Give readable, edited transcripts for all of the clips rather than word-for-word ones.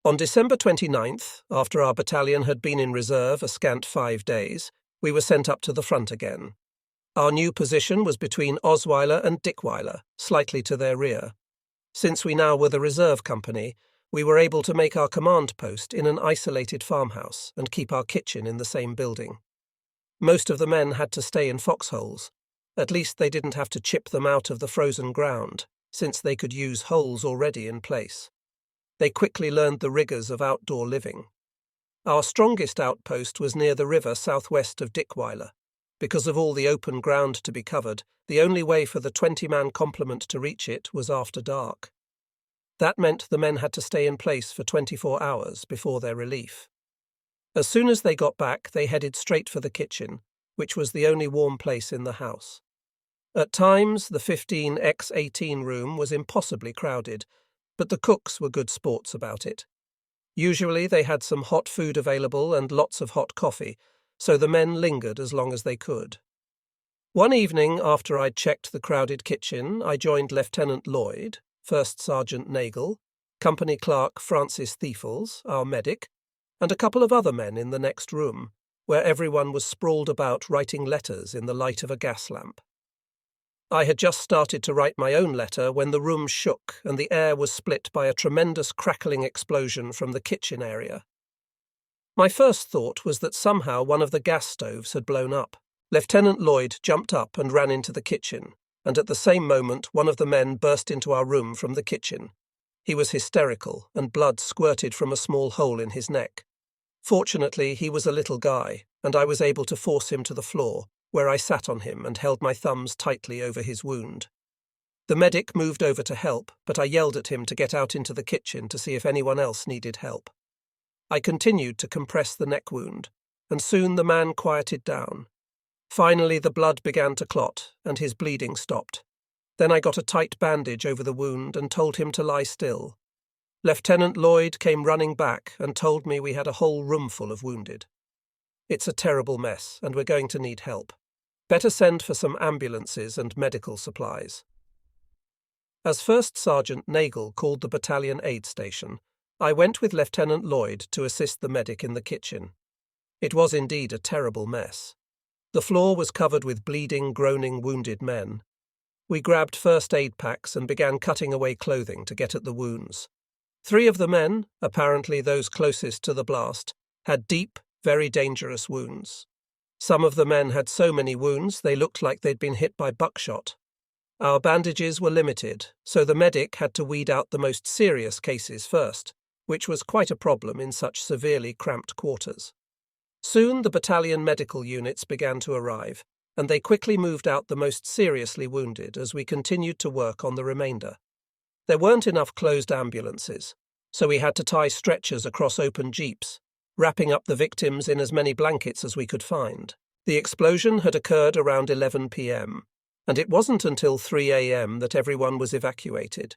On December 29th, after our battalion had been in reserve a scant 5 days, we were sent up to the front again. Our new position was between Osweiler and Dickweiler, slightly to their rear. Since we now were the reserve company, we were able to make our command post in an isolated farmhouse and keep our kitchen in the same building. Most of the men had to stay in foxholes. At least they didn't have to chip them out of the frozen ground, since they could use holes already in place. They quickly learned the rigours of outdoor living. Our strongest outpost was near the river southwest of Dickweiler. Because of all the open ground to be covered, the only way for the 20-man complement to reach it was after dark. That meant the men had to stay in place for 24 hours before their relief. As soon as they got back, they headed straight for the kitchen, which was the only warm place in the house. At times, the 15x18 room was impossibly crowded, but the cooks were good sports about it. Usually they had some hot food available and lots of hot coffee, so the men lingered as long as they could. One evening, after I'd checked the crowded kitchen, I joined Lieutenant Lloyd, First Sergeant Nagel, Company Clerk Francis Thiefels, our medic, and a couple of other men in the next room, where everyone was sprawled about writing letters in the light of a gas lamp. I had just started to write my own letter when the room shook and the air was split by a tremendous crackling explosion from the kitchen area. My first thought was that somehow one of the gas stoves had blown up. Lieutenant Lloyd jumped up and ran into the kitchen, and at the same moment one of the men burst into our room from the kitchen. He was hysterical, and blood squirted from a small hole in his neck. Fortunately, he was a little guy, and I was able to force him to the floor, where I sat on him and held my thumbs tightly over his wound. The medic moved over to help, but I yelled at him to get out into the kitchen to see if anyone else needed help. I continued to compress the neck wound, and soon the man quieted down. Finally, the blood began to clot, and his bleeding stopped. Then I got a tight bandage over the wound and told him to lie still. Lieutenant Lloyd came running back and told me we had a whole room full of wounded. It's a terrible mess, and we're going to need help. Better send for some ambulances and medical supplies. As First Sergeant Nagel called the battalion aid station, I went with Lieutenant Lloyd to assist the medic in the kitchen. It was indeed a terrible mess. The floor was covered with bleeding, groaning, wounded men. We grabbed first aid packs and began cutting away clothing to get at the wounds. 3 of the men, apparently those closest to the blast, had deep, very dangerous wounds. Some of the men had so many wounds they looked like they'd been hit by buckshot. Our bandages were limited, so the medic had to weed out the most serious cases first, which was quite a problem in such severely cramped quarters. Soon the battalion medical units began to arrive, and they quickly moved out the most seriously wounded as we continued to work on the remainder. There weren't enough closed ambulances, so we had to tie stretchers across open jeeps, wrapping up the victims in as many blankets as we could find. The explosion had occurred around 11 p.m., and it wasn't until 3 a.m. that everyone was evacuated.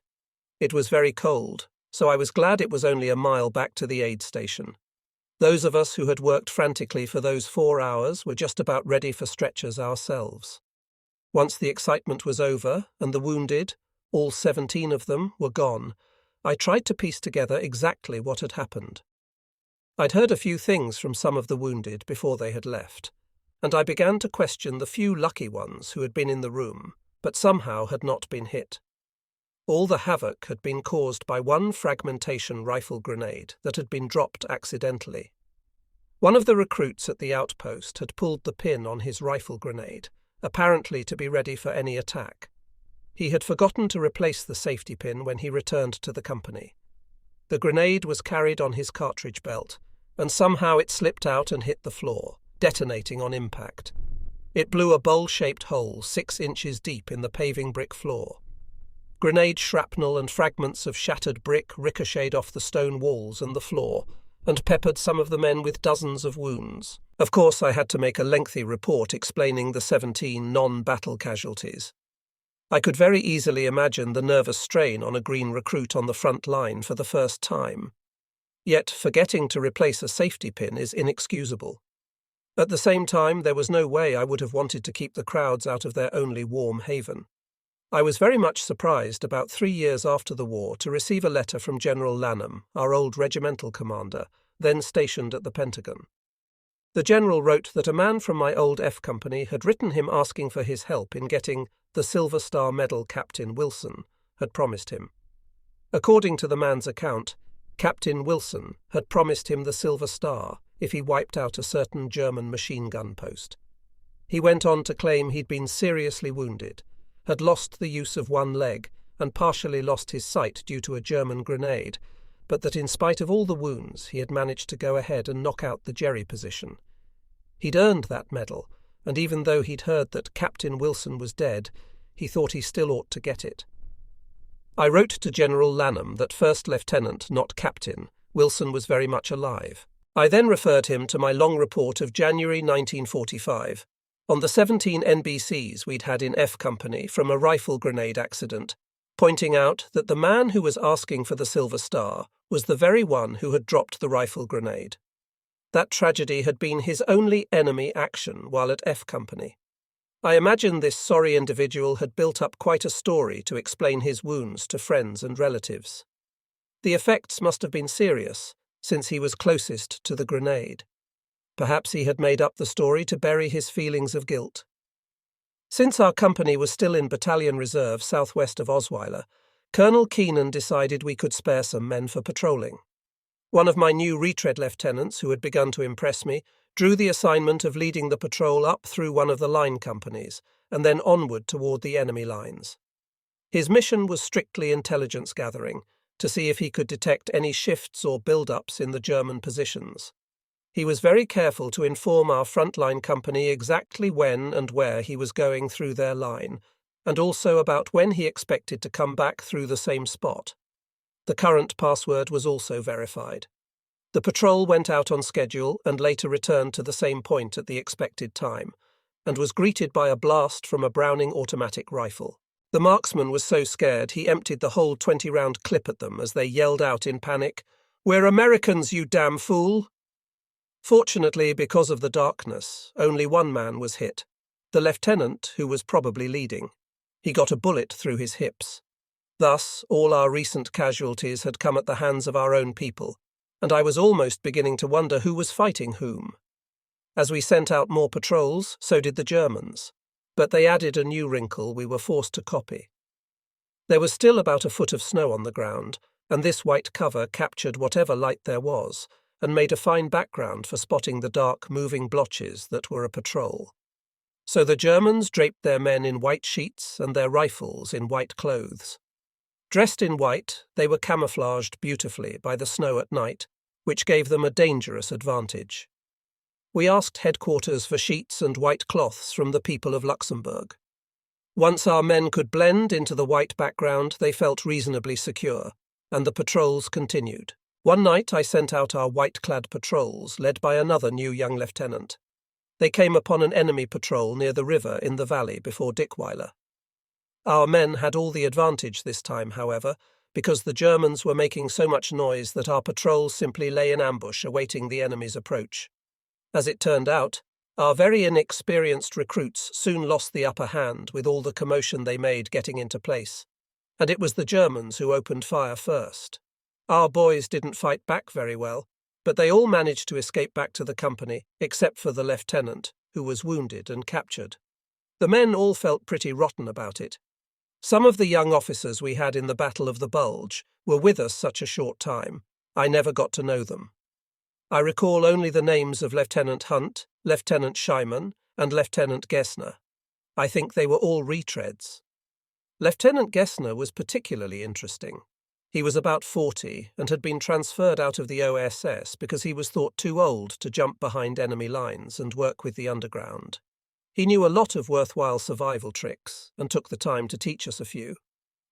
It was very cold, so I was glad it was only a mile back to the aid station. Those of us who had worked frantically for those 4 hours were just about ready for stretchers ourselves. Once the excitement was over and the wounded, all 17 of them, were gone, I tried to piece together exactly what had happened. I'd heard a few things from some of the wounded before they had left, and I began to question the few lucky ones who had been in the room, but somehow had not been hit. All the havoc had been caused by one fragmentation rifle grenade that had been dropped accidentally. One of the recruits at the outpost had pulled the pin on his rifle grenade, apparently to be ready for any attack. He had forgotten to replace the safety pin when he returned to the company. The grenade was carried on his cartridge belt, and somehow it slipped out and hit the floor, detonating on impact. It blew a bowl-shaped hole 6 inches deep in the paving brick floor. Grenade shrapnel and fragments of shattered brick ricocheted off the stone walls and the floor, and peppered some of the men with dozens of wounds. Of course, I had to make a lengthy report explaining the 17 non-battle casualties. I could very easily imagine the nervous strain on a green recruit on the front line for the first time. Yet forgetting to replace a safety pin is inexcusable. At the same time, there was no way I would have wanted to keep the crowds out of their only warm haven. I was very much surprised about 3 years after the war to receive a letter from General Lanham, our old regimental commander, then stationed at the Pentagon. The general wrote that a man from my old F Company had written him asking for his help in getting the Silver Star Medal Captain Wilson had promised him. According to the man's account, Captain Wilson had promised him the Silver Star if he wiped out a certain German machine gun post. He went on to claim he'd been seriously wounded, had lost the use of one leg and partially lost his sight due to a German grenade, but that in spite of all the wounds he had managed to go ahead and knock out the Jerry position. He'd earned that medal, and even though he'd heard that Captain Wilson was dead, he thought he still ought to get it. I wrote to General Lanham that First Lieutenant, not Captain, Wilson was very much alive. I then referred him to my long report of January 1945 on the 17 NBCs we'd had in F Company from a rifle grenade accident, pointing out that the man who was asking for the Silver Star was the very one who had dropped the rifle grenade. That tragedy had been his only enemy action while at F Company. I imagine this sorry individual had built up quite a story to explain his wounds to friends and relatives. The effects must have been serious, since he was closest to the grenade. Perhaps he had made up the story to bury his feelings of guilt. Since our company was still in Battalion Reserve southwest of Osweiler, Colonel Keenan decided we could spare some men for patrolling. One of my new retread lieutenants, who had begun to impress me, drew the assignment of leading the patrol up through one of the line companies and then onward toward the enemy lines. His mission was strictly intelligence gathering, to see if he could detect any shifts or build-ups in the German positions. He was very careful to inform our frontline company exactly when and where he was going through their line, and also about when he expected to come back through the same spot. The current password was also verified. The patrol went out on schedule and later returned to the same point at the expected time, and was greeted by a blast from a Browning automatic rifle. The marksman was so scared he emptied the whole 20-round clip at them as they yelled out in panic, "We're Americans, you damn fool!" Fortunately, because of the darkness, only one man was hit, the lieutenant who was probably leading. He got a bullet through his hips. Thus, all our recent casualties had come at the hands of our own people, and I was almost beginning to wonder who was fighting whom. As we sent out more patrols, so did the Germans, but they added a new wrinkle we were forced to copy. There was still about a foot of snow on the ground, and this white cover captured whatever light there was, and made a fine background for spotting the dark, moving blotches that were a patrol. So the Germans draped their men in white sheets and their rifles in white clothes. Dressed in white, they were camouflaged beautifully by the snow at night, which gave them a dangerous advantage. We asked headquarters for sheets and white cloths from the people of Luxembourg. Once our men could blend into the white background, they felt reasonably secure, and the patrols continued. One night I sent out our white-clad patrols, led by another new young lieutenant. They came upon an enemy patrol near the river in the valley before Dickweiler. Our men had all the advantage this time, however, because the Germans were making so much noise that our patrols simply lay in ambush awaiting the enemy's approach. As it turned out, our very inexperienced recruits soon lost the upper hand with all the commotion they made getting into place, and it was the Germans who opened fire first. Our boys didn't fight back very well, but they all managed to escape back to the company, except for the lieutenant, who was wounded and captured. The men all felt pretty rotten about it. Some of the young officers we had in the Battle of the Bulge were with us such a short time, I never got to know them. I recall only the names of Lieutenant Hunt, Lieutenant Scheiman, and Lieutenant Gessner. I think they were all retreads. Lieutenant Gessner was particularly interesting. He was about 40 and had been transferred out of the OSS because he was thought too old to jump behind enemy lines and work with the underground. He knew a lot of worthwhile survival tricks and took the time to teach us a few.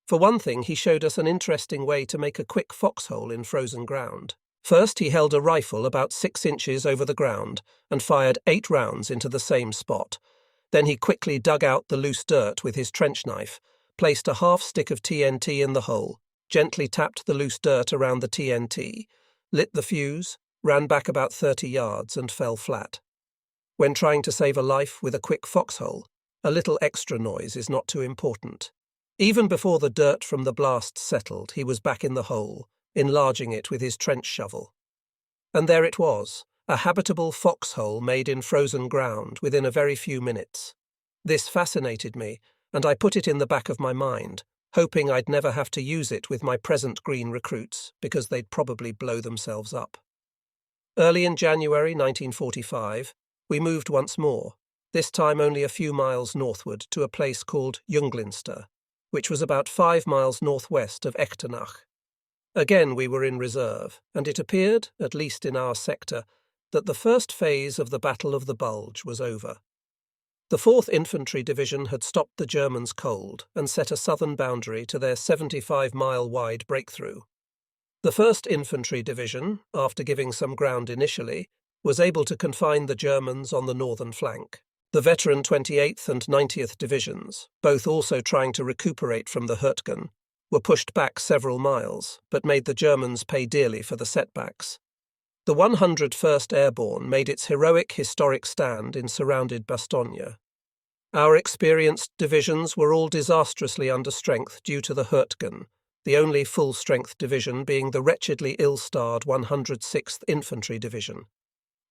For one thing, he showed us an interesting way to make a quick foxhole in frozen ground. First, he held a rifle about 6 inches over the ground and fired 8 rounds into the same spot. Then he quickly dug out the loose dirt with his trench knife, placed a half stick of TNT in the hole, gently tapped the loose dirt around the TNT, lit the fuse, ran back about 30 yards and fell flat. When trying to save a life with a quick foxhole, a little extra noise is not too important. Even before the dirt from the blast settled, he was back in the hole, enlarging it with his trench shovel. And there it was, a habitable foxhole made in frozen ground within a very few minutes. This fascinated me, and I put it in the back of my mind, hoping I'd never have to use it with my present green recruits, because they'd probably blow themselves up. Early in January 1945, we moved once more, this time only a few miles northward to a place called Junglinster, which was about 5 miles northwest of Echternach. Again we were in reserve, and it appeared, at least in our sector, that the first phase of the Battle of the Bulge was over. The 4th Infantry Division had stopped the Germans cold and set a southern boundary to their 75-mile-wide breakthrough. The 1st Infantry Division, after giving some ground initially, was able to confine the Germans on the northern flank. The veteran 28th and 90th Divisions, both also trying to recuperate from the Hurtgen, were pushed back several miles, but made the Germans pay dearly for the setbacks. The 101st Airborne made its heroic historic stand in surrounded Bastogne. Our experienced divisions were all disastrously under strength due to the Hurtgen, the only full-strength division being the wretchedly ill-starred 106th Infantry Division.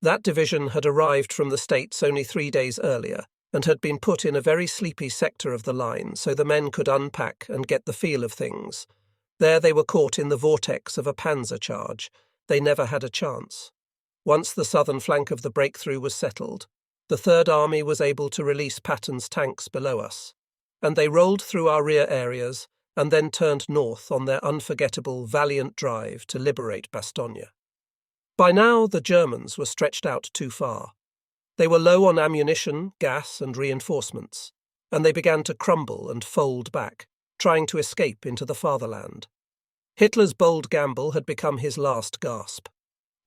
That division had arrived from the States only 3 days earlier and had been put in a very sleepy sector of the line so the men could unpack and get the feel of things. There they were caught in the vortex of a panzer charge. They never had a chance. Once the southern flank of the breakthrough was settled, the Third Army was able to release Patton's tanks below us, and they rolled through our rear areas and then turned north on their unforgettable, valiant drive to liberate Bastogne. By now, the Germans were stretched out too far. They were low on ammunition, gas, and reinforcements, and they began to crumble and fold back, trying to escape into the fatherland. Hitler's bold gamble had become his last gasp.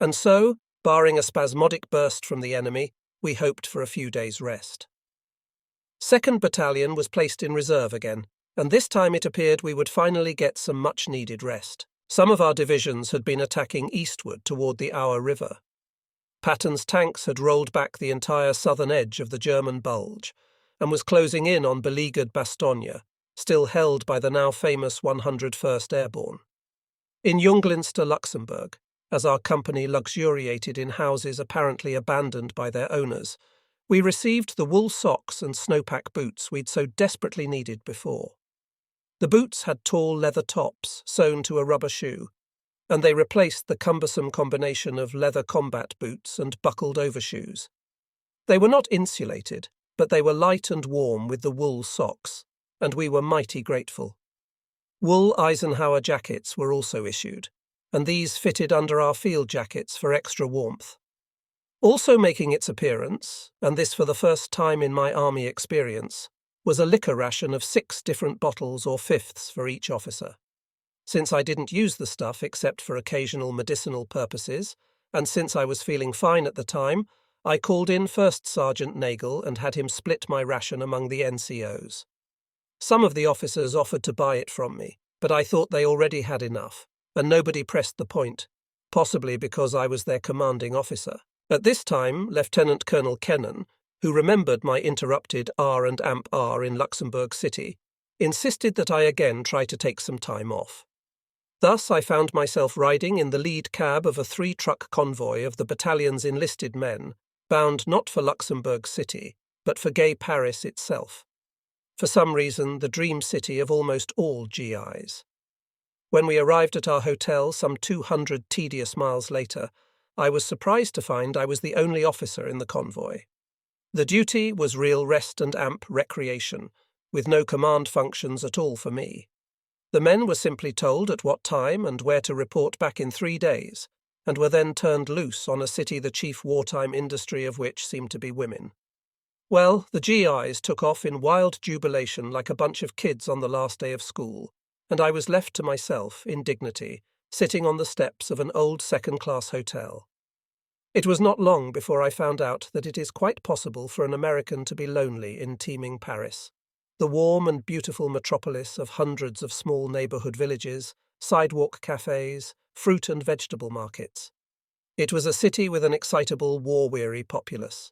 And so, barring a spasmodic burst from the enemy, we hoped for a few days' rest. 2nd Battalion was placed in reserve again, and this time it appeared we would finally get some much-needed rest. Some of our divisions had been attacking eastward toward the Our River. Patton's tanks had rolled back the entire southern edge of the German Bulge and was closing in on beleaguered Bastogne, still held by the now famous 101st Airborne. In Junglinster, Luxembourg, as our company luxuriated in houses apparently abandoned by their owners, we received the wool socks and snowpack boots we'd so desperately needed before. The boots had tall leather tops sewn to a rubber shoe, and they replaced the cumbersome combination of leather combat boots and buckled overshoes. They were not insulated, but they were light and warm with the wool socks, and we were mighty grateful. Wool Eisenhower jackets were also issued, and these fitted under our field jackets for extra warmth. Also making its appearance, and this for the first time in my army experience, was a liquor ration of 6 different bottles or fifths for each officer. Since I didn't use the stuff except for occasional medicinal purposes, and since I was feeling fine at the time, I called in First Sergeant Nagel and had him split my ration among the NCOs. Some of the officers offered to buy it from me, but I thought they already had enough, and nobody pressed the point, possibly because I was their commanding officer. At this time, Lieutenant Colonel Kennan, who remembered my interrupted R and Amp R in Luxembourg City, insisted that I again try to take some time off. Thus I found myself riding in the lead cab of a 3-truck convoy of the battalion's enlisted men, bound not for Luxembourg City, but for gay Paris itself. For some reason, the dream city of almost all GIs. When we arrived at our hotel some 200 tedious miles later, I was surprised to find I was the only officer in the convoy. The duty was real rest and amp recreation, with no command functions at all for me. The men were simply told at what time and where to report back in 3 days, and were then turned loose on a city the chief wartime industry of which seemed to be women. Well, the GIs took off in wild jubilation like a bunch of kids on the last day of school, and I was left to myself, in dignity, sitting on the steps of an old second-class hotel. It was not long before I found out that it is quite possible for an American to be lonely in teeming Paris, the warm and beautiful metropolis of hundreds of small neighborhood villages, sidewalk cafes, fruit and vegetable markets. It was a city with an excitable, war-weary populace.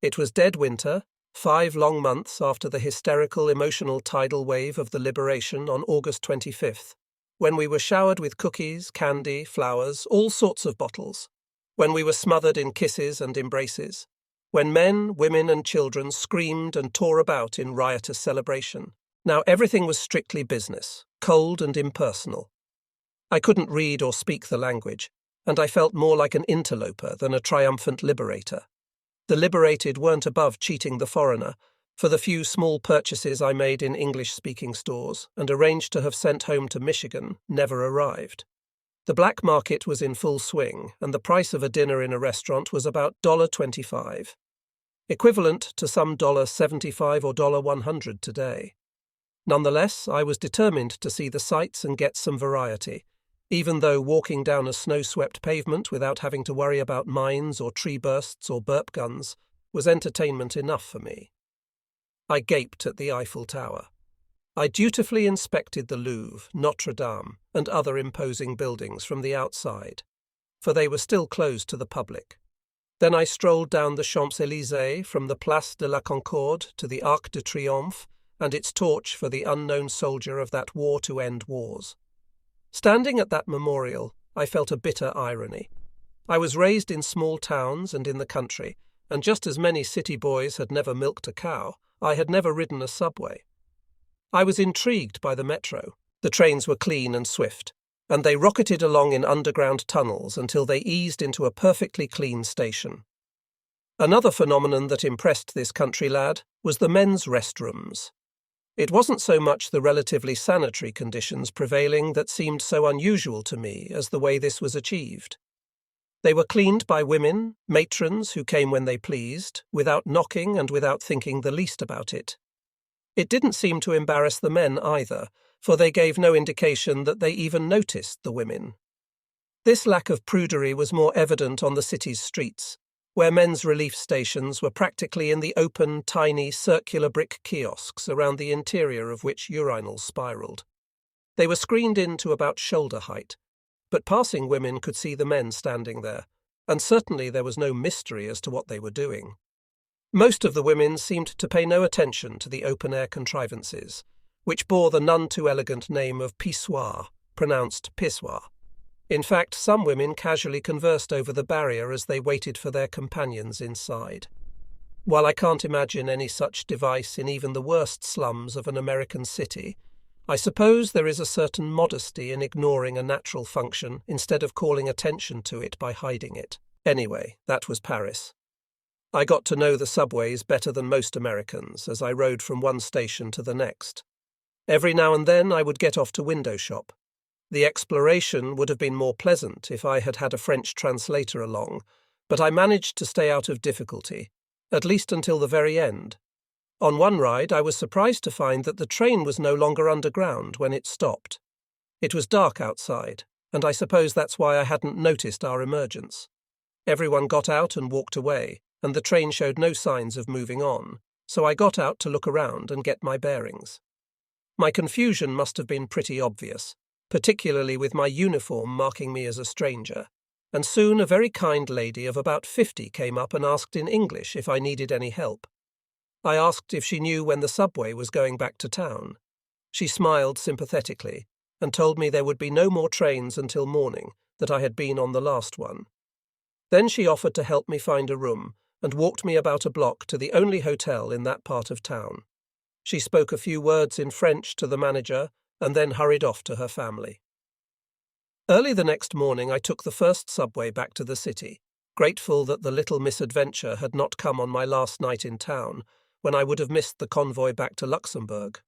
It was dead winter, 5 long months after the hysterical emotional tidal wave of the liberation on August 25th, when we were showered with cookies, candy, flowers, all sorts of bottles, when we were smothered in kisses and embraces, when men, women and children screamed and tore about in riotous celebration. Now everything was strictly business, cold and impersonal. I couldn't read or speak the language, and I felt more like an interloper than a triumphant liberator. The liberated weren't above cheating the foreigner, for the few small purchases I made in English-speaking stores and arranged to have sent home to Michigan never arrived. The black market was in full swing, and the price of a dinner in a restaurant was about $25, equivalent to some $75 or $100 today. Nonetheless, I was determined to see the sights and get some variety, even though walking down a snow-swept pavement without having to worry about mines or tree bursts or burp guns was entertainment enough for me. I gaped at the Eiffel Tower. I dutifully inspected the Louvre, Notre Dame, and other imposing buildings from the outside, for they were still closed to the public. Then I strolled down the Champs-Élysées from the Place de la Concorde to the Arc de Triomphe and its torch for the unknown soldier of that war to end wars. Standing at that memorial, I felt a bitter irony. I was raised in small towns and in the country, and just as many city boys had never milked a cow, I had never ridden a subway. I was intrigued by the metro. The trains were clean and swift, and they rocketed along in underground tunnels until they eased into a perfectly clean station. Another phenomenon that impressed this country lad was the men's restrooms. It wasn't so much the relatively sanitary conditions prevailing that seemed so unusual to me as the way this was achieved. They were cleaned by women, matrons who came when they pleased, without knocking and without thinking the least about it. It didn't seem to embarrass the men either, for they gave no indication that they even noticed the women. This lack of prudery was more evident on the city's streets, where men's relief stations were practically in the open, tiny, circular brick kiosks around the interior of which urinals spiraled. They were screened in to about shoulder height, but passing women could see the men standing there, and certainly there was no mystery as to what they were doing. Most of the women seemed to pay no attention to the open-air contrivances, which bore the none-too-elegant name of pissoir, pronounced pissoir. In fact, some women casually conversed over the barrier as they waited for their companions inside. While I can't imagine any such device in even the worst slums of an American city, I suppose there is a certain modesty in ignoring a natural function instead of calling attention to it by hiding it. Anyway, that was Paris. I got to know the subways better than most Americans as I rode from one station to the next. Every now and then I would get off to window shop. The exploration would have been more pleasant if I had had a French translator along, but I managed to stay out of difficulty, at least until the very end. On one ride, I was surprised to find that the train was no longer underground when it stopped. It was dark outside, and I suppose that's why I hadn't noticed our emergence. Everyone got out and walked away, and the train showed no signs of moving on, so I got out to look around and get my bearings. My confusion must have been pretty obvious, particularly with my uniform marking me as a stranger, and soon a very kind lady of about 50 came up and asked in English if I needed any help. I asked if she knew when the subway was going back to town. She smiled sympathetically and told me there would be no more trains until morning, that I had been on the last one. Then she offered to help me find a room and walked me about a block to the only hotel in that part of town. She spoke a few words in French to the manager and then hurried off to her family. Early the next morning I took the first subway back to the city, grateful that the little misadventure had not come on my last night in town, when I would have missed the convoy back to Luxembourg.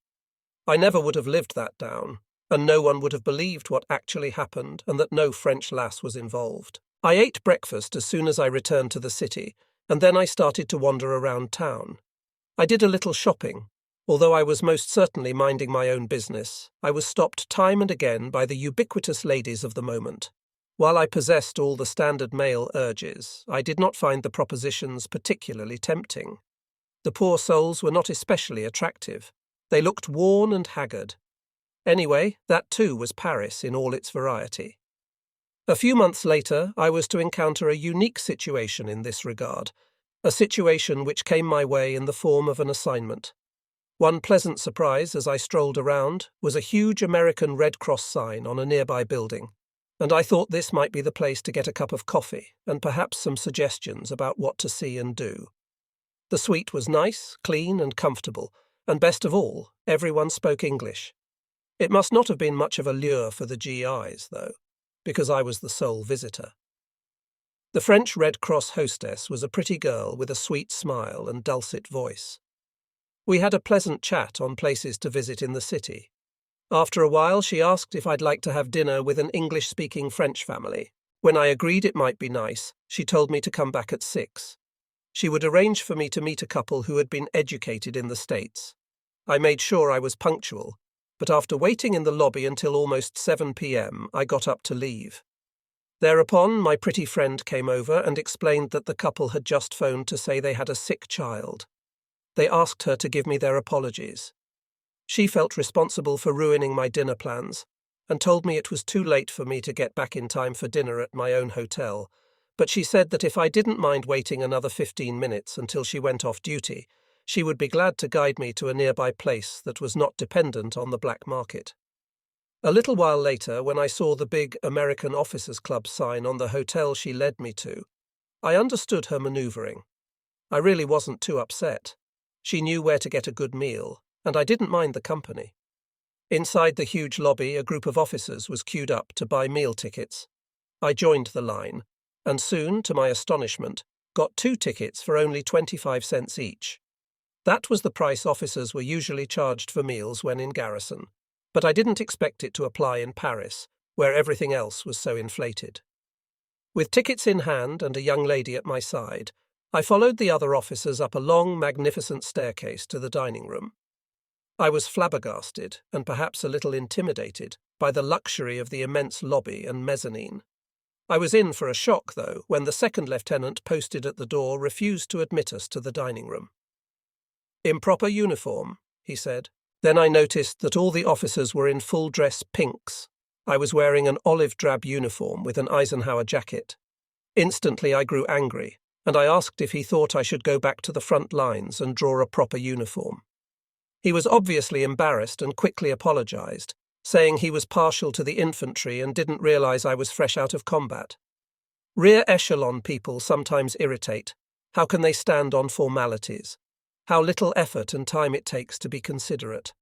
I never would have lived that down, and no one would have believed what actually happened and that no French lass was involved. I ate breakfast as soon as I returned to the city, and then I started to wander around town. I did a little shopping. Although I was most certainly minding my own business, I was stopped time and again by the ubiquitous ladies of the moment. While I possessed all the standard male urges, I did not find the propositions particularly tempting. The poor souls were not especially attractive. They looked worn and haggard. Anyway, that too was Paris in all its variety. A few months later, I was to encounter a unique situation in this regard, a situation which came my way in the form of an assignment. One pleasant surprise as I strolled around was a huge American Red Cross sign on a nearby building, and I thought this might be the place to get a cup of coffee and perhaps some suggestions about what to see and do. The suite was nice, clean and comfortable, and best of all, everyone spoke English. It must not have been much of a lure for the GIs, though, because I was the sole visitor. The French Red Cross hostess was a pretty girl with a sweet smile and dulcet voice. We had a pleasant chat on places to visit in the city. After a while, she asked if I'd like to have dinner with an English-speaking French family. When I agreed it might be nice, she told me to come back at 6. She would arrange for me to meet a couple who had been educated in the States. I made sure I was punctual, but after waiting in the lobby until almost 7 p.m., I got up to leave. Thereupon, my pretty friend came over and explained that the couple had just phoned to say they had a sick child. They asked her to give me their apologies. She felt responsible for ruining my dinner plans and told me it was too late for me to get back in time for dinner at my own hotel, but she said that if I didn't mind waiting another 15 minutes until she went off duty, she would be glad to guide me to a nearby place that was not dependent on the black market. A little while later, when I saw the big American Officers Club sign on the hotel she led me to, I understood her maneuvering. I really wasn't too upset. She knew where to get a good meal, and I didn't mind the company. Inside the huge lobby, a group of officers was queued up to buy meal tickets. I joined the line, and soon, to my astonishment, got 2 tickets for only 25 cents each. That was the price officers were usually charged for meals when in garrison, but I didn't expect it to apply in Paris, where everything else was so inflated. With tickets in hand and a young lady at my side, I followed the other officers up a long, magnificent staircase to the dining room. I was flabbergasted, and perhaps a little intimidated, by the luxury of the immense lobby and mezzanine. I was in for a shock, though, when the second lieutenant posted at the door refused to admit us to the dining room. "Improper uniform," he said. Then I noticed that all the officers were in full-dress pinks. I was wearing an olive-drab uniform with an Eisenhower jacket. Instantly I grew angry, and I asked if he thought I should go back to the front lines and draw a proper uniform. He was obviously embarrassed and quickly apologized, saying he was partial to the infantry and didn't realize I was fresh out of combat. Rear echelon people sometimes irritate. How can they stand on formalities? How little effort and time it takes to be considerate.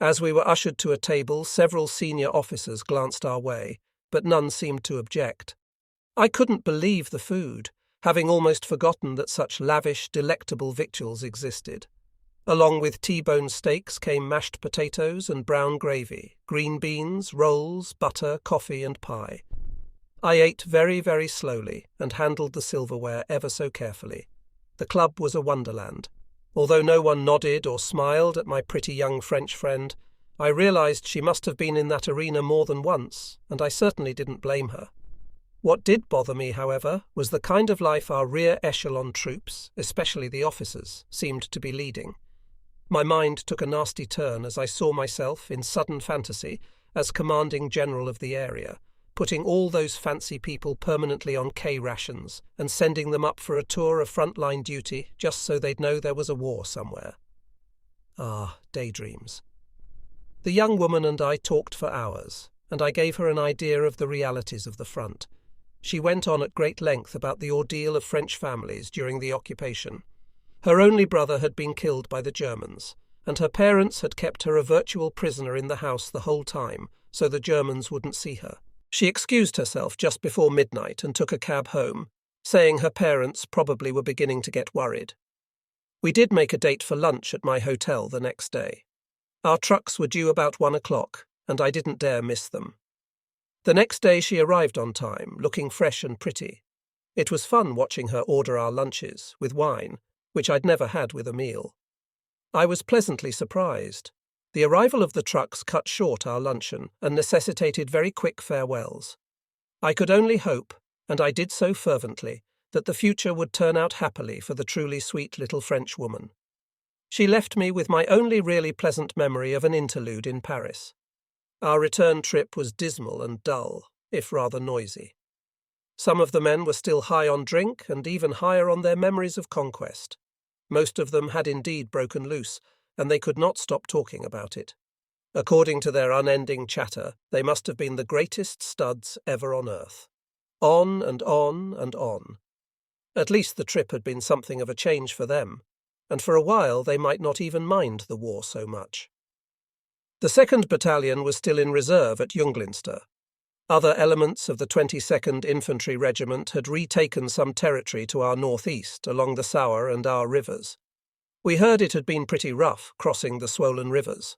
As we were ushered to a table, several senior officers glanced our way, but none seemed to object. I couldn't believe the food, having almost forgotten that such lavish, delectable victuals existed. Along with T-bone steaks came mashed potatoes and brown gravy, green beans, rolls, butter, coffee and pie. I ate very, very slowly and handled the silverware ever so carefully. The club was a wonderland. Although no one nodded or smiled at my pretty young French friend, I realized she must have been in that arena more than once, and I certainly didn't blame her. What did bother me, however, was the kind of life our rear echelon troops, especially the officers, seemed to be leading. My mind took a nasty turn as I saw myself, in sudden fantasy, as commanding general of the area, putting all those fancy people permanently on K rations and sending them up for a tour of front-line duty just so they'd know there was a war somewhere. Ah, daydreams. The young woman and I talked for hours, and I gave her an idea of the realities of the front. She went on at great length about the ordeal of French families during the occupation. Her only brother had been killed by the Germans, and her parents had kept her a virtual prisoner in the house the whole time, so the Germans wouldn't see her. She excused herself just before midnight and took a cab home, saying her parents probably were beginning to get worried. We did make a date for lunch at my hotel the next day. Our trucks were due about 1 o'clock, and I didn't dare miss them. The next day she arrived on time, looking fresh and pretty. It was fun watching her order our lunches, with wine, which I'd never had with a meal. I was pleasantly surprised. The arrival of the trucks cut short our luncheon and necessitated very quick farewells. I could only hope, and I did so fervently, that the future would turn out happily for the truly sweet little French woman. She left me with my only really pleasant memory of an interlude in Paris. Our return trip was dismal and dull, if rather noisy. Some of the men were still high on drink and even higher on their memories of conquest. Most of them had indeed broken loose, and they could not stop talking about it. According to their unending chatter, they must have been the greatest studs ever on earth. On and on and on. At least the trip had been something of a change for them, and for a while they might not even mind the war so much. The 2nd Battalion was still in reserve at Junglinster. Other elements of the 22nd Infantry Regiment had retaken some territory to our northeast along the Sauer and our rivers. We heard it had been pretty rough crossing the swollen rivers.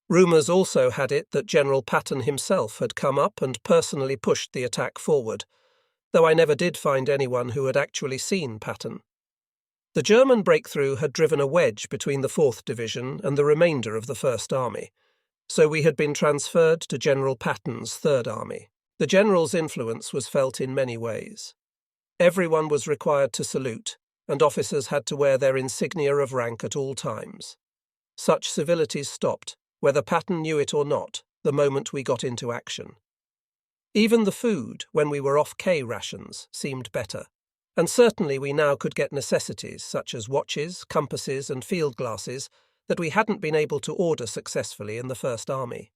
Rumours also had it that General Patton himself had come up and personally pushed the attack forward, though I never did find anyone who had actually seen Patton. The German breakthrough had driven a wedge between the 4th Division and the remainder of the First Army, so we had been transferred to General Patton's Third Army. The general's influence was felt in many ways. Everyone was required to salute, and officers had to wear their insignia of rank at all times. Such civilities stopped, whether Patton knew it or not, the moment we got into action. Even the food, when we were off K rations, seemed better, and certainly we now could get necessities such as watches, compasses and field glasses that we hadn't been able to order successfully in the First Army.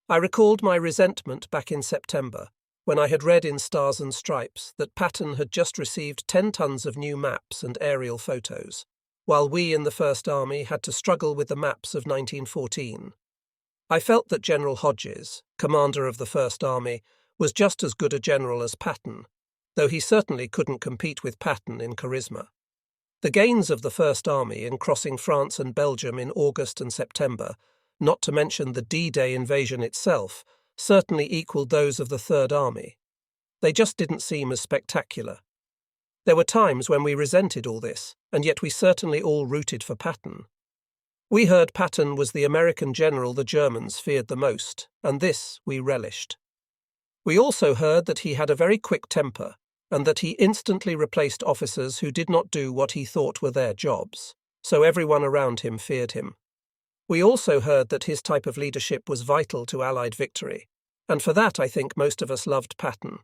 I recalled my resentment back in September, when I had read in Stars and Stripes that Patton had just received 10 tons of new maps and aerial photos, while we in the First Army had to struggle with the maps of 1914. I felt that General Hodges, commander of the First Army, was just as good a general as Patton, though he certainly couldn't compete with Patton in charisma. The gains of the First Army in crossing France and Belgium in August and September, not to mention the D-Day invasion itself, certainly equalled those of the Third Army. They just didn't seem as spectacular. There were times when we resented all this, and yet we certainly all rooted for Patton. We heard Patton was the American general the Germans feared the most, and this we relished. We also heard that he had a very quick temper, and that he instantly replaced officers who did not do what he thought were their jobs, so everyone around him feared him. We also heard that his type of leadership was vital to Allied victory, and for that I think most of us loved Patton.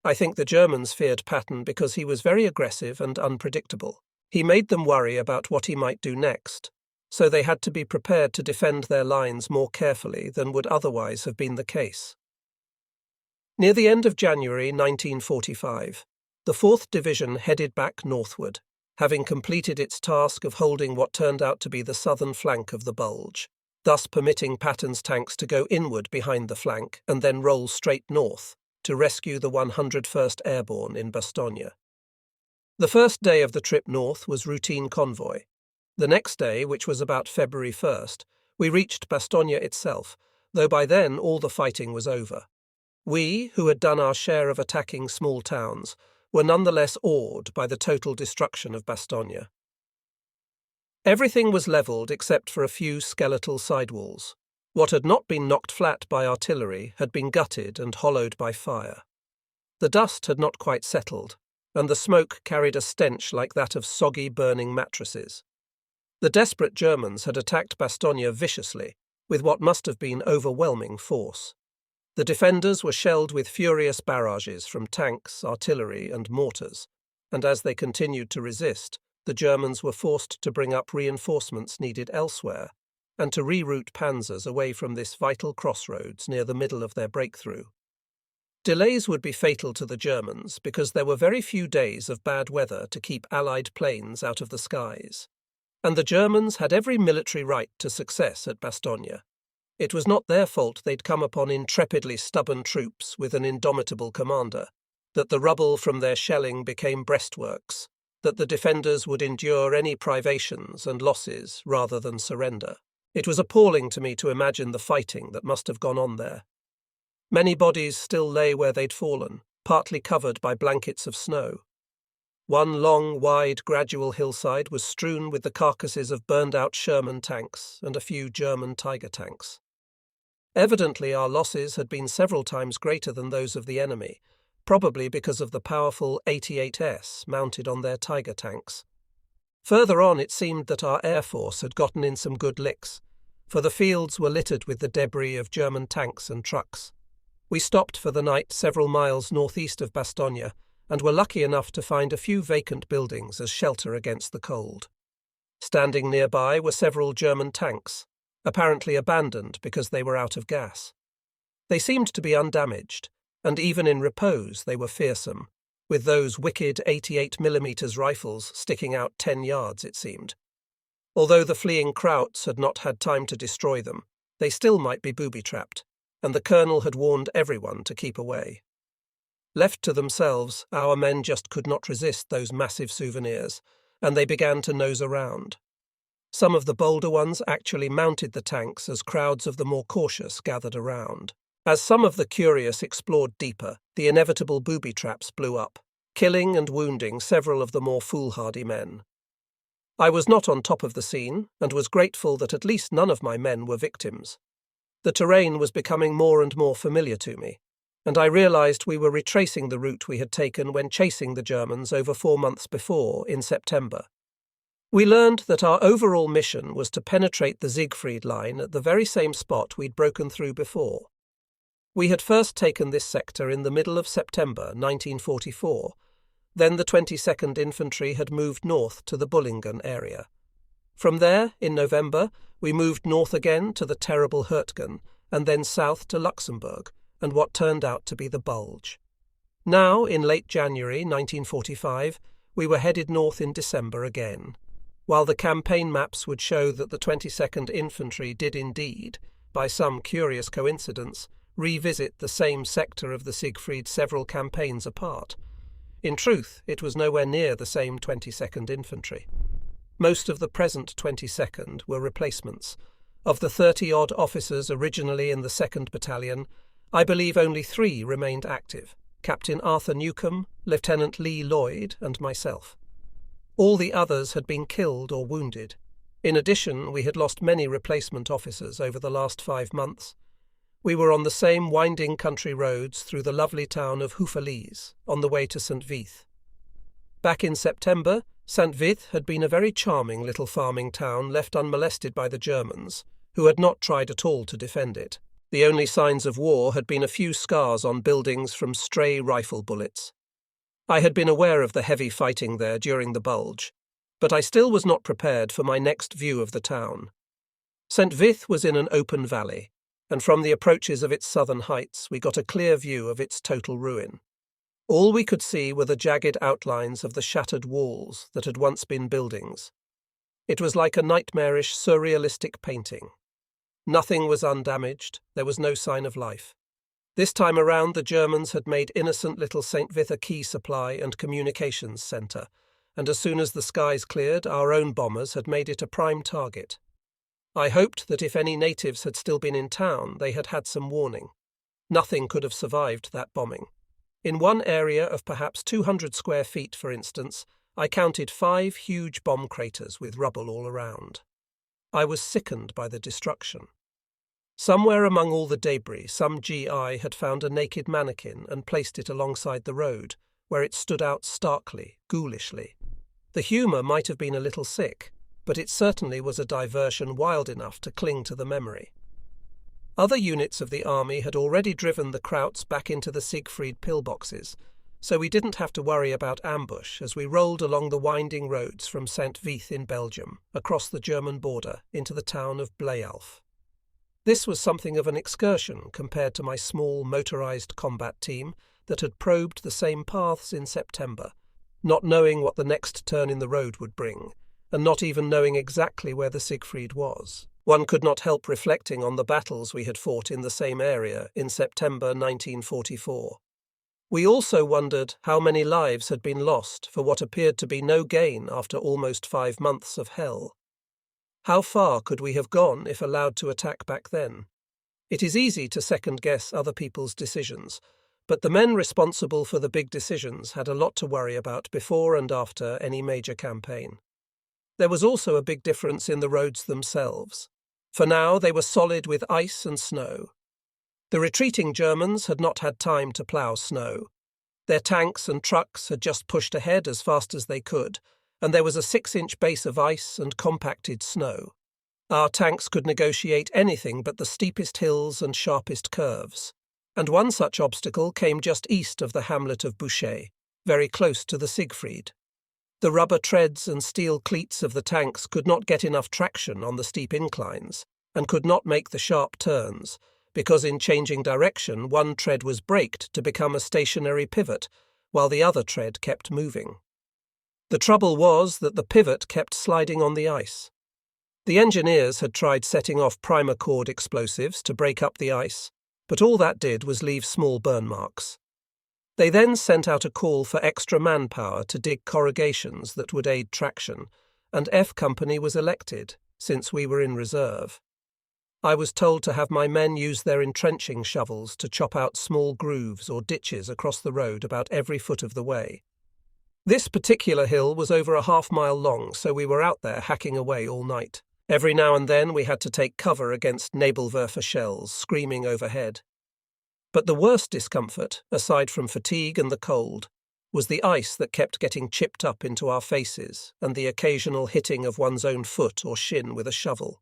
I think the Germans feared Patton because he was very aggressive and unpredictable. He made them worry about what he might do next, so they had to be prepared to defend their lines more carefully than would otherwise have been the case. Near the end of January 1945, the 4th Division headed back northward, having completed its task of holding what turned out to be the southern flank of the Bulge, thus permitting Patton's tanks to go inward behind the flank and then roll straight north to rescue the 101st Airborne in Bastogne. The first day of the trip north was routine convoy. The next day, which was about February 1st, we reached Bastogne itself, though by then all the fighting was over. We, who had done our share of attacking small towns, were nonetheless awed by the total destruction of Bastogne. Everything was levelled except for a few skeletal sidewalls. What had not been knocked flat by artillery had been gutted and hollowed by fire. The dust had not quite settled, and the smoke carried a stench like that of soggy burning mattresses. The desperate Germans had attacked Bastogne viciously, with what must have been overwhelming force. The defenders were shelled with furious barrages from tanks, artillery and mortars, and as they continued to resist, the Germans were forced to bring up reinforcements needed elsewhere and to reroute panzers away from this vital crossroads near the middle of their breakthrough. Delays would be fatal to the Germans because there were very few days of bad weather to keep Allied planes out of the skies, and the Germans had every military right to success at Bastogne. It was not their fault they'd come upon intrepidly stubborn troops with an indomitable commander, that the rubble from their shelling became breastworks, that the defenders would endure any privations and losses rather than surrender. It was appalling to me to imagine the fighting that must have gone on there. Many bodies still lay where they'd fallen, partly covered by blankets of snow. One long, wide, gradual hillside was strewn with the carcasses of burned-out Sherman tanks and a few German Tiger tanks. Evidently our losses had been several times greater than those of the enemy, probably because of the powerful 88S mounted on their Tiger tanks. Further on it seemed that our Air Force had gotten in some good licks, for the fields were littered with the debris of German tanks and trucks. We stopped for the night several miles northeast of Bastogne and were lucky enough to find a few vacant buildings as shelter against the cold. Standing nearby were several German tanks, apparently abandoned because they were out of gas. They seemed to be undamaged, and even in repose they were fearsome, with those wicked 88mm rifles sticking out 10 yards, it seemed. Although the fleeing Krauts had not had time to destroy them, they still might be booby-trapped, and the colonel had warned everyone to keep away. Left to themselves, our men just could not resist those massive souvenirs, and they began to nose around. Some of the bolder ones actually mounted the tanks as crowds of the more cautious gathered around. As some of the curious explored deeper, the inevitable booby traps blew up, killing and wounding several of the more foolhardy men. I was not on top of the scene, and was grateful that at least none of my men were victims. The terrain was becoming more and more familiar to me, and I realized we were retracing the route we had taken when chasing the Germans over 4 months before, in September. We learned that our overall mission was to penetrate the Siegfried Line at the very same spot we'd broken through before. We had first taken this sector in the middle of September 1944. Then the 22nd Infantry had moved north to the Bullingen area. From there, in November, we moved north again to the terrible Hurtgen, and then south to Luxembourg, and what turned out to be the Bulge. Now, in late January 1945, we were headed north in December again. While the campaign maps would show that the 22nd Infantry did indeed, by some curious coincidence, revisit the same sector of the Siegfried several campaigns apart. In truth, it was nowhere near the same 22nd Infantry. Most of the present 22nd were replacements. Of the 30-odd officers originally in the 2nd Battalion, I believe only 3 remained active: Captain Arthur Newcomb, Lieutenant Lee Lloyd, and myself. All the others had been killed or wounded. In addition, we had lost many replacement officers over the last 5 months. We were on the same winding country roads through the lovely town of Houffalize, on the way to St. Vith. Back in September, St. Vith had been a very charming little farming town left unmolested by the Germans, who had not tried at all to defend it. The only signs of war had been a few scars on buildings from stray rifle bullets. I had been aware of the heavy fighting there during the Bulge, but I still was not prepared for my next view of the town. St. Vith was in an open valley, and from the approaches of its southern heights we got a clear view of its total ruin. All we could see were the jagged outlines of the shattered walls that had once been buildings. It was like a nightmarish, surrealistic painting. Nothing was undamaged, there was no sign of life. This time around the Germans had made innocent little St. Vith a key supply and communications centre, and as soon as the skies cleared, our own bombers had made it a prime target. I hoped that if any natives had still been in town, they had had some warning. Nothing could have survived that bombing. In one area of perhaps 200 square feet, for instance, I counted 5 huge bomb craters with rubble all around. I was sickened by the destruction. Somewhere among all the debris, some GI had found a naked mannequin and placed it alongside the road, where it stood out starkly, ghoulishly. The humour might have been a little sick, but it certainly was a diversion wild enough to cling to the memory. Other units of the army had already driven the Krauts back into the Siegfried pillboxes, so we didn't have to worry about ambush as we rolled along the winding roads from St. Vith in Belgium, across the German border, into the town of Blealf. This was something of an excursion compared to my small motorized combat team that had probed the same paths in September, not knowing what the next turn in the road would bring, and not even knowing exactly where the Siegfried was. One could not help reflecting on the battles we had fought in the same area in September 1944. We also wondered how many lives had been lost for what appeared to be no gain after almost 5 months of hell. How far could we have gone if allowed to attack back then? It is easy to second-guess other people's decisions, but the men responsible for the big decisions had a lot to worry about before and after any major campaign. There was also a big difference in the roads themselves. For now they were solid with ice and snow. The retreating Germans had not had time to plough snow. Their tanks and trucks had just pushed ahead as fast as they could, and there was a 6-inch base of ice and compacted snow. Our tanks could negotiate anything but the steepest hills and sharpest curves. And one such obstacle came just east of the hamlet of Boucher, very close to the Siegfried. The rubber treads and steel cleats of the tanks could not get enough traction on the steep inclines, and could not make the sharp turns, because in changing direction one tread was braked to become a stationary pivot, while the other tread kept moving. The trouble was that the pivot kept sliding on the ice. The engineers had tried setting off primer cord explosives to break up the ice, but all that did was leave small burn marks. They then sent out a call for extra manpower to dig corrugations that would aid traction, and F Company was elected, since we were in reserve. I was told to have my men use their entrenching shovels to chop out small grooves or ditches across the road about every foot of the way. This particular hill was over a half-mile long, so we were out there hacking away all night. Every now and then we had to take cover against Nebelwerfer shells screaming overhead. But the worst discomfort, aside from fatigue and the cold, was the ice that kept getting chipped up into our faces and the occasional hitting of one's own foot or shin with a shovel.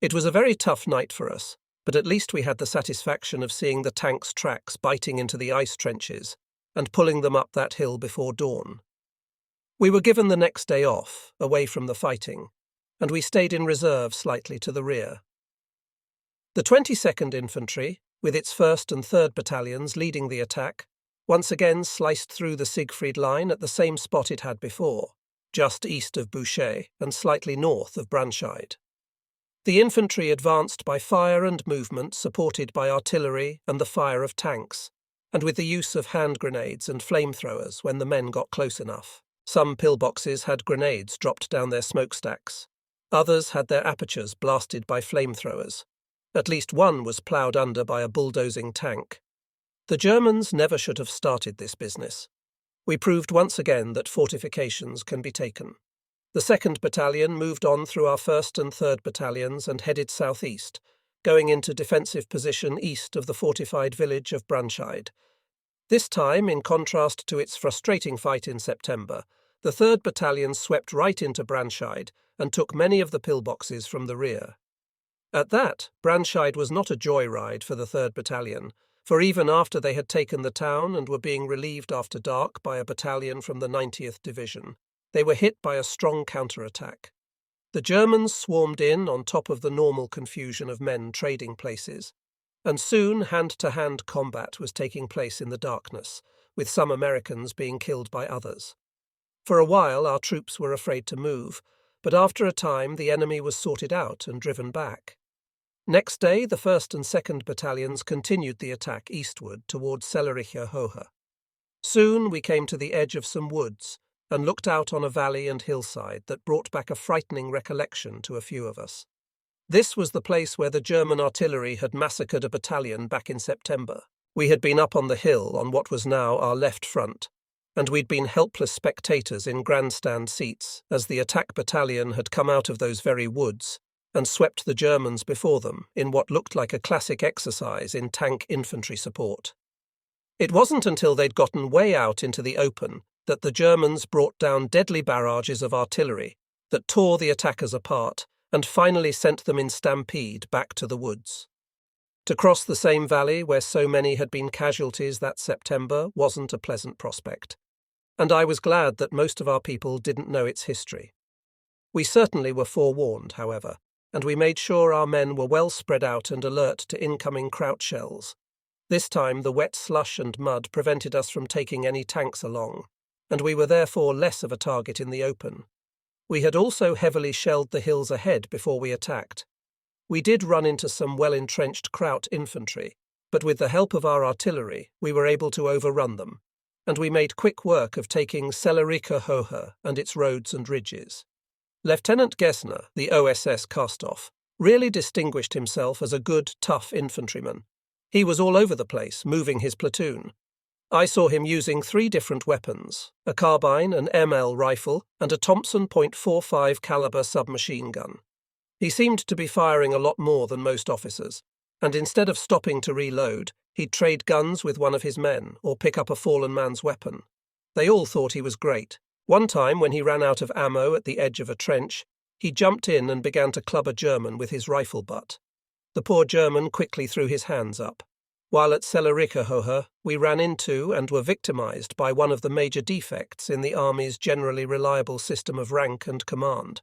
It was a very tough night for us, but at least we had the satisfaction of seeing the tanks' tracks biting into the ice trenches and pulling them up that hill before dawn. We were given the next day off, away from the fighting, and we stayed in reserve slightly to the rear. The 22nd Infantry, with its 1st and 3rd Battalions leading the attack, once again sliced through the Siegfried line at the same spot it had before, just east of Boucher and slightly north of Branscheid. The infantry advanced by fire and movement supported by artillery and the fire of tanks, and with the use of hand grenades and flamethrowers when the men got close enough. Some pillboxes had grenades dropped down their smokestacks. Others had their apertures blasted by flamethrowers. At least one was ploughed under by a bulldozing tank. The Germans never should have started this business. We proved once again that fortifications can be taken. The 2nd Battalion moved on through our 1st and 3rd Battalions and headed southeast, going into defensive position east of the fortified village of Branscheid. This time, in contrast to its frustrating fight in September, the 3rd Battalion swept right into Branscheid and took many of the pillboxes from the rear. At that, Branscheid was not a joyride for the 3rd Battalion, for even after they had taken the town and were being relieved after dark by a battalion from the 90th Division, they were hit by a strong counterattack. The Germans swarmed in on top of the normal confusion of men trading places, and soon hand-to-hand combat was taking place in the darkness, with some Americans being killed by others. For a while our troops were afraid to move, but after a time the enemy was sorted out and driven back. Next day the 1st and 2nd Battalions continued the attack eastward towards Sellericher Hohe. Soon we came to the edge of some woods, and looked out on a valley and hillside that brought back a frightening recollection to a few of us. This was the place where the German artillery had massacred a battalion back in September. We had been up on the hill on what was now our left front, and we'd been helpless spectators in grandstand seats as the attack battalion had come out of those very woods and swept the Germans before them in what looked like a classic exercise in tank infantry support. It wasn't until they'd gotten way out into the open that the Germans brought down deadly barrages of artillery that tore the attackers apart and finally sent them in stampede back to the woods. To cross the same valley where so many had been casualties that September wasn't a pleasant prospect, and I was glad that most of our people didn't know its history. We certainly were forewarned, however, and we made sure our men were well spread out and alert to incoming Kraut shells. This time the wet slush and mud prevented us from taking any tanks along, and we were therefore less of a target in the open. We had also heavily shelled the hills ahead before we attacked. We did run into some well-entrenched Kraut infantry, but with the help of our artillery we were able to overrun them, and we made quick work of taking Sellericher Hohe and its roads and ridges. Lieutenant Gessner, the OSS cast-off, really distinguished himself as a good, tough infantryman. He was all over the place, moving his platoon. I saw him using 3 different weapons, a carbine, an ML rifle, and a Thompson .45 caliber submachine gun. He seemed to be firing a lot more than most officers, and instead of stopping to reload, he'd trade guns with one of his men or pick up a fallen man's weapon. They all thought he was great. One time, when he ran out of ammo at the edge of a trench, he jumped in and began to club a German with his rifle butt. The poor German quickly threw his hands up. While at Sellerikahohe, we ran into and were victimized by one of the major defects in the army's generally reliable system of rank and command.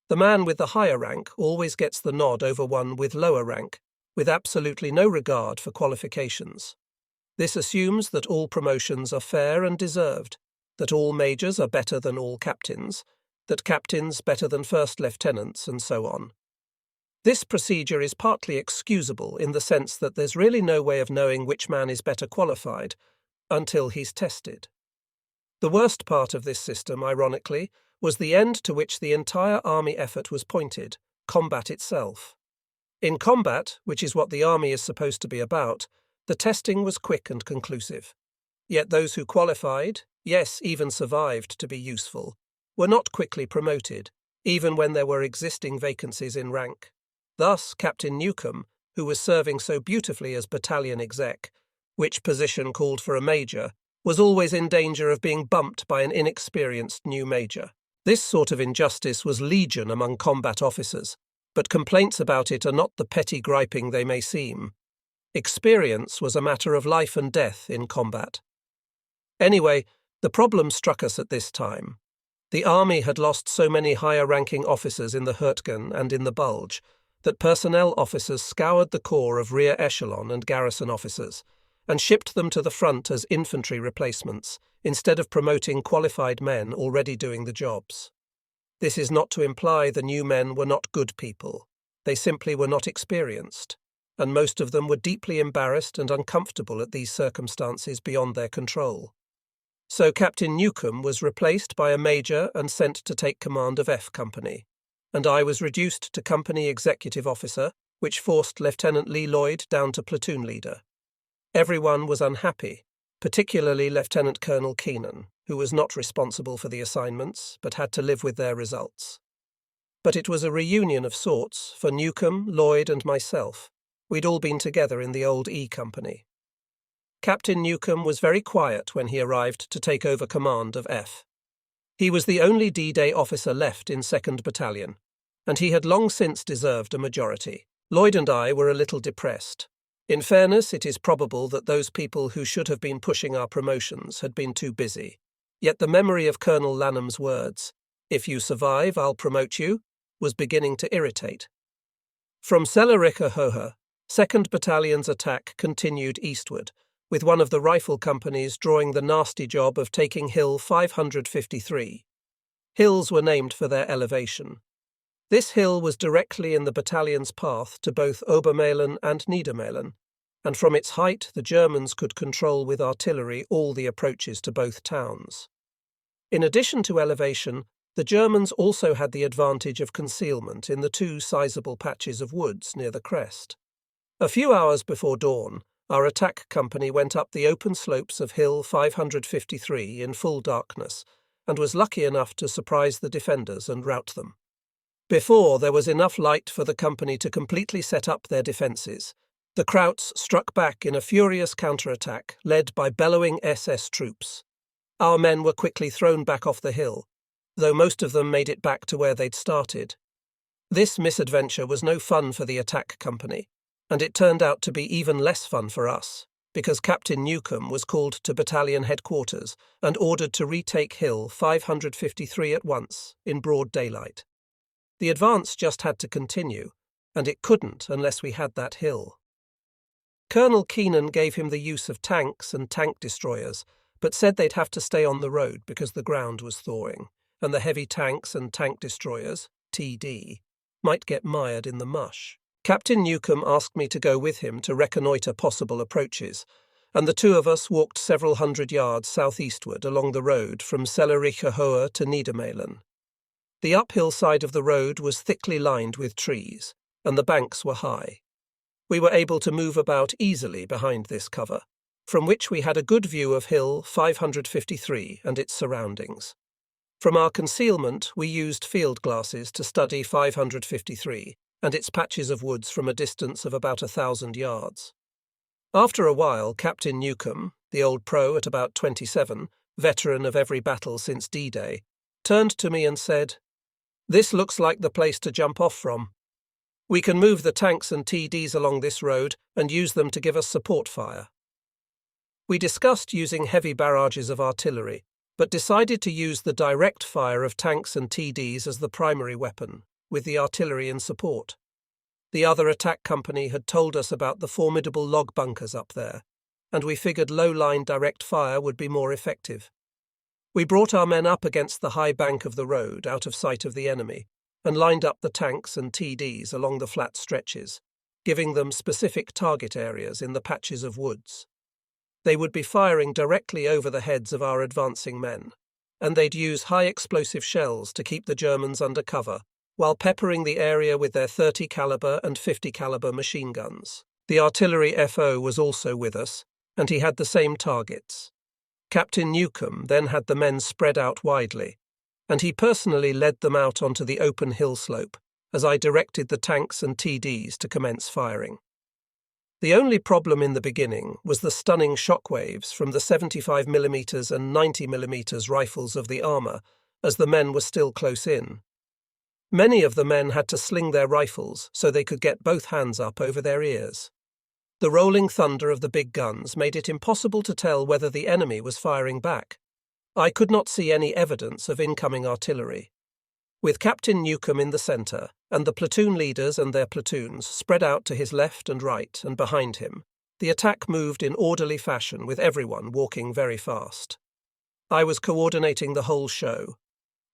The man with the higher rank always gets the nod over one with lower rank, with absolutely no regard for qualifications. This assumes that all promotions are fair and deserved, that all majors are better than all captains, that captains better than first lieutenants, and so on. This procedure is partly excusable in the sense that there's really no way of knowing which man is better qualified until he's tested. The worst part of this system, ironically, was the end to which the entire army effort was pointed, combat itself. In combat, which is what the army is supposed to be about, the testing was quick and conclusive. Yet those who qualified, yes, even survived to be useful, were not quickly promoted, even when there were existing vacancies in rank. Thus, Captain Newcomb, who was serving so beautifully as battalion exec, which position called for a major, was always in danger of being bumped by an inexperienced new major. This sort of injustice was legion among combat officers, but complaints about it are not the petty griping they may seem. Experience was a matter of life and death in combat. Anyway, the problem struck us at this time. The army had lost so many higher-ranking officers in the Hurtgen and in the Bulge that personnel officers scoured the corps of rear echelon and garrison officers and shipped them to the front as infantry replacements instead of promoting qualified men already doing the jobs. This is not to imply the new men were not good people. They simply were not experienced, and most of them were deeply embarrassed and uncomfortable at these circumstances beyond their control. So Captain Newcomb was replaced by a major and sent to take command of F Company, and I was reduced to company executive officer, which forced Lieutenant Lee Lloyd down to platoon leader. Everyone was unhappy, particularly Lieutenant Colonel Keenan, who was not responsible for the assignments, but had to live with their results. But it was a reunion of sorts for Newcomb, Lloyd, and myself. We'd all been together in the old E Company. Captain Newcomb was very quiet when he arrived to take over command of F. He was the only D-Day officer left in 2nd Battalion, and he had long since deserved a majority. Lloyd and I were a little depressed. In fairness, it is probable that those people who should have been pushing our promotions had been too busy. Yet the memory of Colonel Lanham's words, "If you survive, I'll promote you," was beginning to irritate. From Sellerikahohe, 2nd Battalion's attack continued eastward, with one of the rifle companies drawing the nasty job of taking Hill 553. Hills were named for their elevation. This hill was directly in the battalion's path to both Obermehlen and Niedermehlen, and from its height the Germans could control with artillery all the approaches to both towns. In addition to elevation, the Germans also had the advantage of concealment in the two sizable patches of woods near the crest. A few hours before dawn, our attack company went up the open slopes of Hill 553 in full darkness, and was lucky enough to surprise the defenders and rout them. Before there was enough light for the company to completely set up their defences, the Krauts struck back in a furious counterattack led by bellowing SS troops. Our men were quickly thrown back off the hill, though most of them made it back to where they'd started. This misadventure was no fun for the attack company, and it turned out to be even less fun for us, because Captain Newcomb was called to battalion headquarters and ordered to retake Hill 553 at once, in broad daylight. The advance just had to continue, and it couldn't unless we had that hill. Colonel Keenan gave him the use of tanks and tank destroyers, but said they'd have to stay on the road because the ground was thawing, and the heavy tanks and tank destroyers, TD, might get mired in the mush. Captain Newcomb asked me to go with him to reconnoitre possible approaches, and the two of us walked several hundred yards southeastward along the road from Sellerikahohe to Niedermehlen. The uphill side of the road was thickly lined with trees, and the banks were high. We were able to move about easily behind this cover, from which we had a good view of Hill 553 and its surroundings. From our concealment, we used field glasses to study 553 and its patches of woods from a distance of about 1,000 yards. After a while, Captain Newcomb, the old pro at about 27, veteran of every battle since D-Day, turned to me and said, "This looks like the place to jump off from." We can move the tanks and TDs along this road and use them to give us support fire. We discussed using heavy barrages of artillery, but decided to use the direct fire of tanks and TDs as the primary weapon, with the artillery in support. The other attack company had told us about the formidable log bunkers up there, and we figured low-line direct fire would be more effective. We brought our men up against the high bank of the road, out of sight of the enemy, and lined up the tanks and TDs along the flat stretches, giving them specific target areas in the patches of woods. They would be firing directly over the heads of our advancing men, and they'd use high-explosive shells to keep the Germans under cover, while peppering the area with their 30 caliber and 50 caliber machine guns. The artillery FO was also with us, and he had the same targets. Captain Newcomb then had the men spread out widely, and he personally led them out onto the open hill slope as I directed the tanks and TDs to commence firing. The only problem in the beginning was the stunning shockwaves from the 75mm and 90mm rifles of the armour, as the men were still close in. Many of the men had to sling their rifles so they could get both hands up over their ears. The rolling thunder of the big guns made it impossible to tell whether the enemy was firing back. I could not see any evidence of incoming artillery. With Captain Newcomb in the centre, and the platoon leaders and their platoons spread out to his left and right and behind him, the attack moved in orderly fashion with everyone walking very fast. I was coordinating the whole show.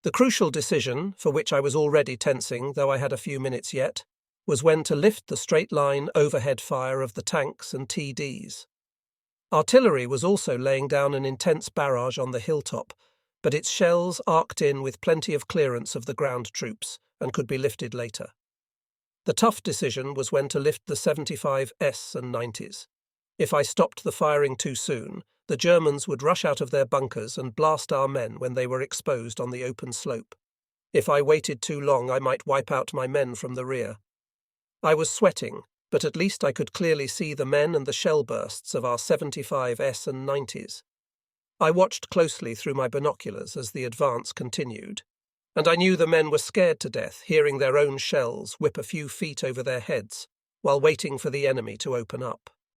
The crucial decision, for which I was already tensing though I had a few minutes yet, was when to lift the straight-line overhead fire of the tanks and TDs. Artillery was also laying down an intense barrage on the hilltop, but its shells arced in with plenty of clearance of the ground troops and could be lifted later. The tough decision was when to lift the 75S and 90s. If I stopped the firing too soon, the Germans would rush out of their bunkers and blast our men when they were exposed on the open slope. If I waited too long, I might wipe out my men from the rear. I was sweating, but at least I could clearly see the men and the shell bursts of our 75S and 90s. I watched closely through my binoculars as the advance continued, and I knew the men were scared to death hearing their own shells whip a few feet over their heads while waiting for the enemy to open up.